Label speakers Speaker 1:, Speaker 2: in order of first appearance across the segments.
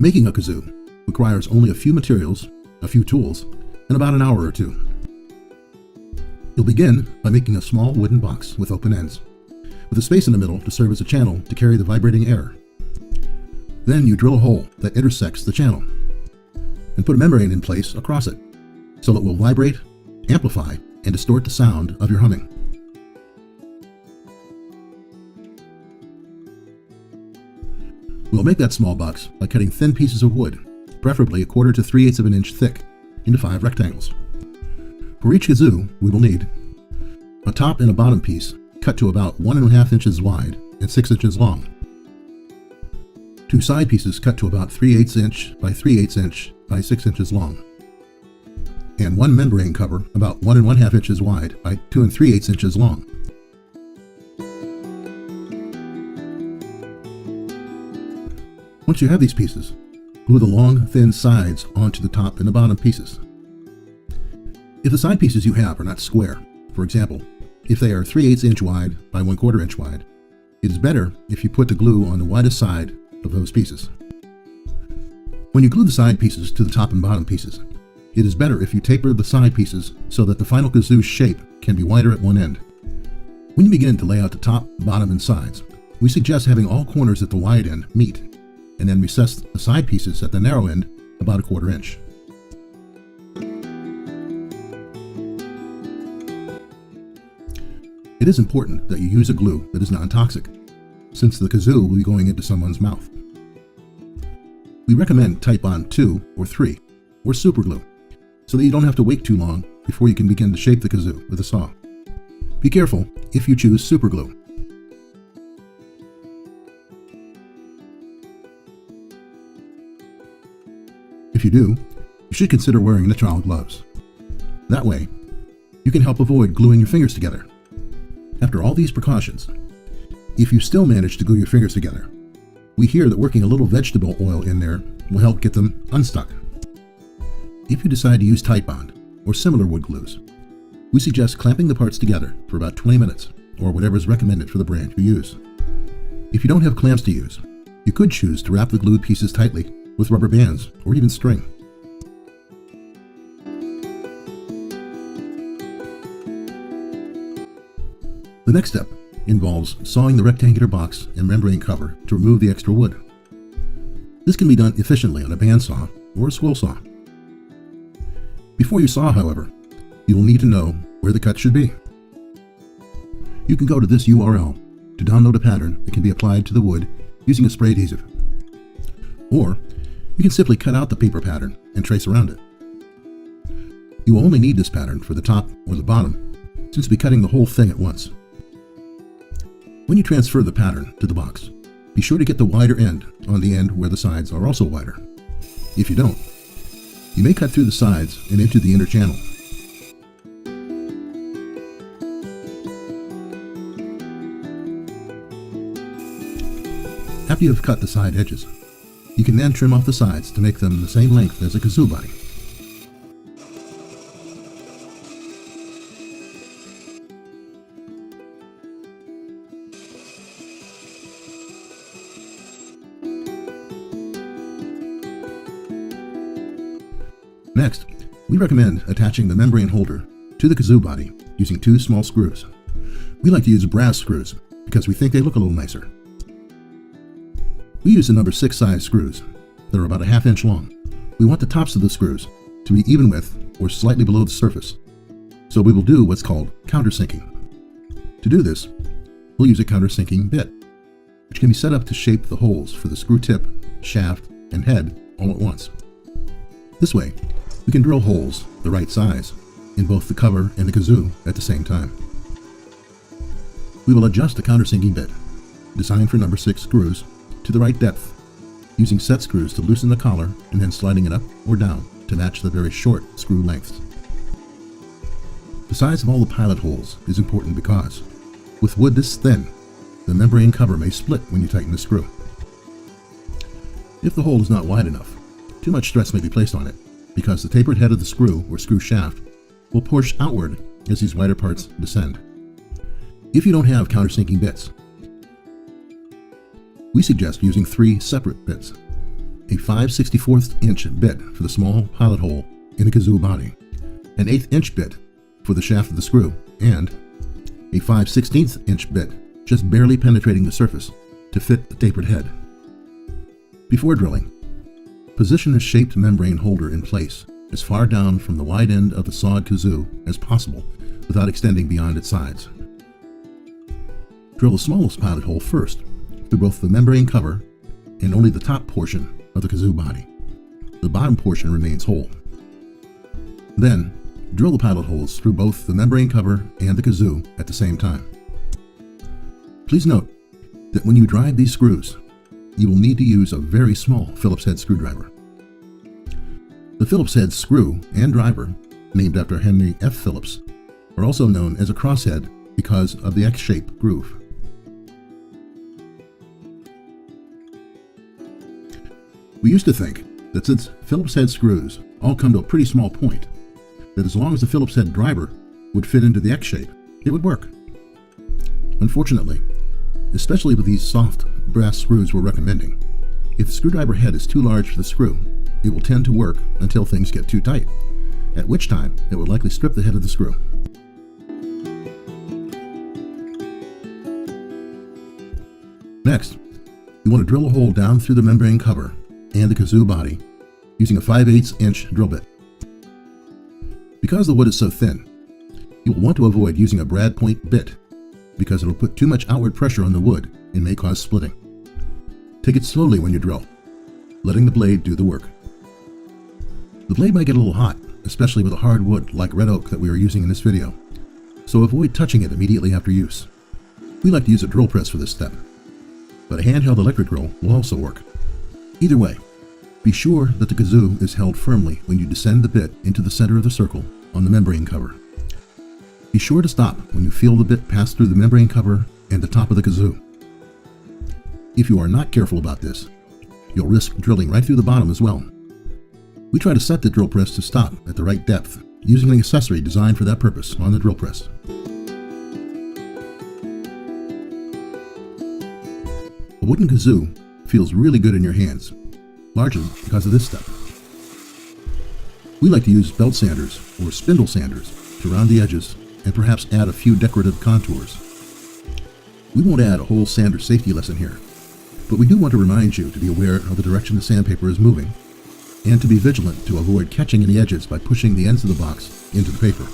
Speaker 1: Making a kazoo requires only a few materials, a few tools, and about an hour or two. You'll begin by making a small wooden box with open ends, with a space in the middle to serve as a channel to carry the vibrating air. Then you drill a hole that intersects the channel and put a membrane in place across it so it will vibrate, amplify, and distort the sound of your humming. We'll make that small box by cutting thin pieces of wood, preferably 1/4 to 3/8 of an inch thick, into 5 rectangles. For each kazoo, we will need a top and a bottom piece cut to about 1½ inches wide and 6 inches long, 2 side pieces cut to about 3/8 inch by 3/8 inch by 6 inches long, and 1 membrane cover about 1½ inches wide by 2 3/8 inches long. Once you have these pieces, glue the long, thin sides onto the top and the bottom pieces. If the side pieces you have are not square, for example, if they are 3/8 inch wide by 1/4 inch wide, it is better if you put the glue on the widest side of those pieces. When you glue the side pieces to the top and bottom pieces, it is better if you taper the side pieces so that the final kazoo shape can be wider at one end. When you begin to lay out the top, bottom, and sides, we suggest having all corners at the wide end meet, and then recess the side pieces at the narrow end about 1/4 inch. It is important that you use a glue that is non-toxic, since the kazoo will be going into someone's mouth. We recommend Type Bond 2 or 3, or super glue, so that you don't have to wait too long before you can begin to shape the kazoo with a saw. Be careful if you choose super glue. If you do, you should consider wearing nitrile gloves. That way, you can help avoid gluing your fingers together. After all these precautions, if you still manage to glue your fingers together, we hear that working a little vegetable oil in there will help get them unstuck. If you decide to use Type Bond or similar wood glues, we suggest clamping the parts together for about 20 minutes, or whatever is recommended for the brand you use. If you don't have clamps to use, you could choose to wrap the glued pieces tightly with rubber bands or even string. The next step involves sawing the rectangular box and membrane cover to remove the extra wood. This can be done efficiently on a bandsaw or a swill saw. Before you saw, however, you will need to know where the cut should be. You can go to this URL to download a pattern that can be applied to the wood using a spray adhesive. Or you can simply cut out the paper pattern and trace around it. You will only need this pattern for the top or the bottom, since we'll be cutting the whole thing at once. When you transfer the pattern to the box, be sure to get the wider end on the end where the sides are also wider. If you don't, you may cut through the sides and into the inner channel. After you have cut the side edges, you can then trim off the sides to make them the same length as a kazoo body. Next, we recommend attaching the membrane holder to the kazoo body using 2 small screws. We like to use brass screws because we think they look a little nicer. We use the number 6 size screws. They're about 1/2 inch long. We want the tops of the screws to be even with or slightly below the surface, so we will do what's called countersinking. To do this, we'll use a countersinking bit, which can be set up to shape the holes for the screw tip, shaft, and head all at once. This way, we can drill holes the right size in both the cover and the kazoo at the same time. We will adjust the countersinking bit, designed for number 6 screws, to the right depth, using set screws to loosen the collar and then sliding it up or down to match the very short screw lengths. The size of all the pilot holes is important because, with wood this thin, the membrane cover may split when you tighten the screw. If the hole is not wide enough, too much stress may be placed on it, because the tapered head of the screw or screw shaft will push outward as these wider parts descend. If you don't have countersinking bits, we suggest using 3 separate bits. a 5/64 inch bit for the small pilot hole in the kazoo body, an 1/8 inch bit for the shaft of the screw, and a 5/16 inch bit just barely penetrating the surface to fit the tapered head. Before drilling, position a shaped membrane holder in place as far down from the wide end of the sawed kazoo as possible without extending beyond its sides. Drill the smallest pilot hole first through both the membrane cover and only the top portion of the kazoo body. The bottom portion remains whole. Then, drill the pilot holes through both the membrane cover and the kazoo at the same time. Please note that when you drive these screws, you will need to use a very small Phillips head screwdriver. The Phillips head screw and driver, named after Henry F. Phillips, are also known as a crosshead because of the X-shaped groove. We used to think that since Phillips head screws all come to a pretty small point, that as long as the Phillips head driver would fit into the X shape, it would work. Unfortunately, especially with these soft brass screws we're recommending, if the screwdriver head is too large for the screw, it will tend to work until things get too tight, at which time it will likely strip the head of the screw. Next, we want to drill a hole down through the membrane cover and the kazoo body using a 5/8 inch drill bit. Because the wood is so thin, you will want to avoid using a brad point bit because it will put too much outward pressure on the wood and may cause splitting. Take it slowly when you drill, letting the blade do the work. The blade might get a little hot, especially with a hard wood like red oak that we are using in this video, so avoid touching it immediately after use. We like to use a drill press for this step, but a handheld electric drill will also work. Either way, be sure that the kazoo is held firmly when you descend the bit into the center of the circle on the membrane cover. Be sure to stop when you feel the bit pass through the membrane cover and the top of the kazoo. If you are not careful about this, you'll risk drilling right through the bottom as well. We try to set the drill press to stop at the right depth using an accessory designed for that purpose on the drill press. A wooden kazoo feels really good in your hands, largely because of this step. We like to use belt sanders or spindle sanders to round the edges and perhaps add a few decorative contours. We won't add a whole sander safety lesson here, but we do want to remind you to be aware of the direction the sandpaper is moving and to be vigilant to avoid catching any edges by pushing the ends of the box into the paper.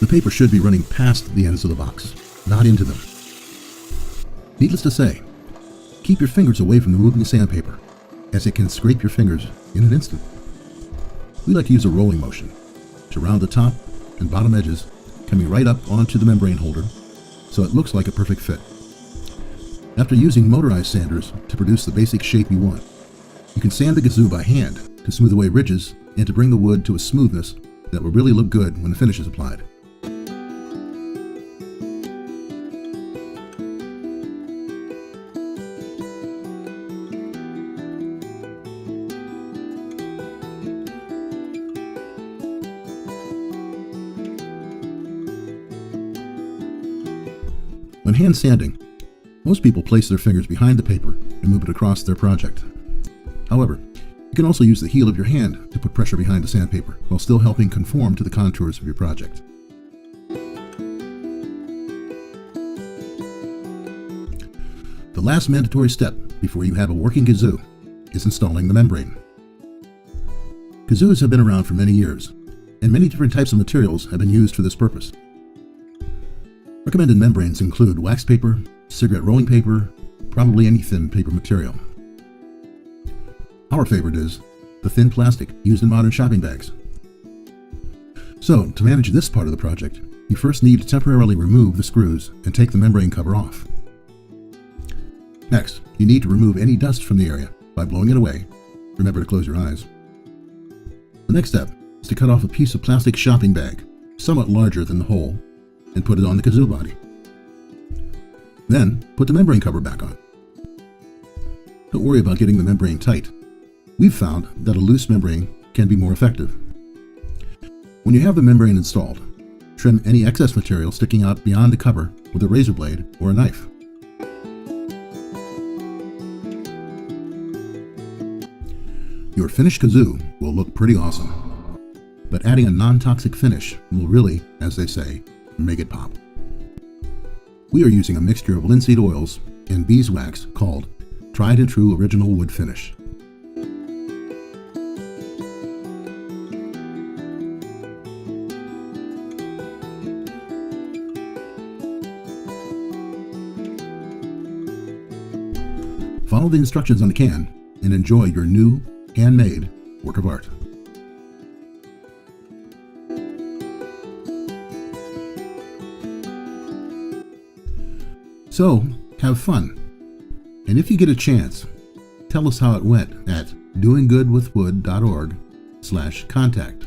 Speaker 1: The paper should be running past the ends of the box, not into them. Needless to say, keep your fingers away from the moving sandpaper, as it can scrape your fingers in an instant. We like to use a rolling motion to round the top and bottom edges, coming right up onto the membrane holder so it looks like a perfect fit. After using motorized sanders to produce the basic shape you want, you can sand the kazoo by hand to smooth away ridges and to bring the wood to a smoothness that will really look good when the finish is applied. When hand sanding, most people place their fingers behind the paper and move it across their project. However, you can also use the heel of your hand to put pressure behind the sandpaper while still helping conform to the contours of your project. The last mandatory step before you have a working kazoo is installing the membrane. Kazoos have been around for many years, and many different types of materials have been used for this purpose. Recommended membranes include wax paper, cigarette rolling paper, probably any thin paper material. Our favorite is the thin plastic used in modern shopping bags. So, to manage this part of the project, you first need to temporarily remove the screws and take the membrane cover off. Next, you need to remove any dust from the area by blowing it away. Remember to close your eyes. The next step is to cut off a piece of plastic shopping bag, somewhat larger than the hole, and put it on the kazoo body. Then, put the membrane cover back on. Don't worry about getting the membrane tight. We've found that a loose membrane can be more effective. When you have the membrane installed, trim any excess material sticking out beyond the cover with a razor blade or a knife. Your finished kazoo will look pretty awesome, but adding a non-toxic finish will really, as they say, make it pop. We are using a mixture of linseed oils and beeswax called Tried and True Original Wood Finish. Follow the instructions on the can and enjoy your new, handmade work of art. So, have fun. And if you get a chance, tell us how it went at doinggoodwithwood.org/contact.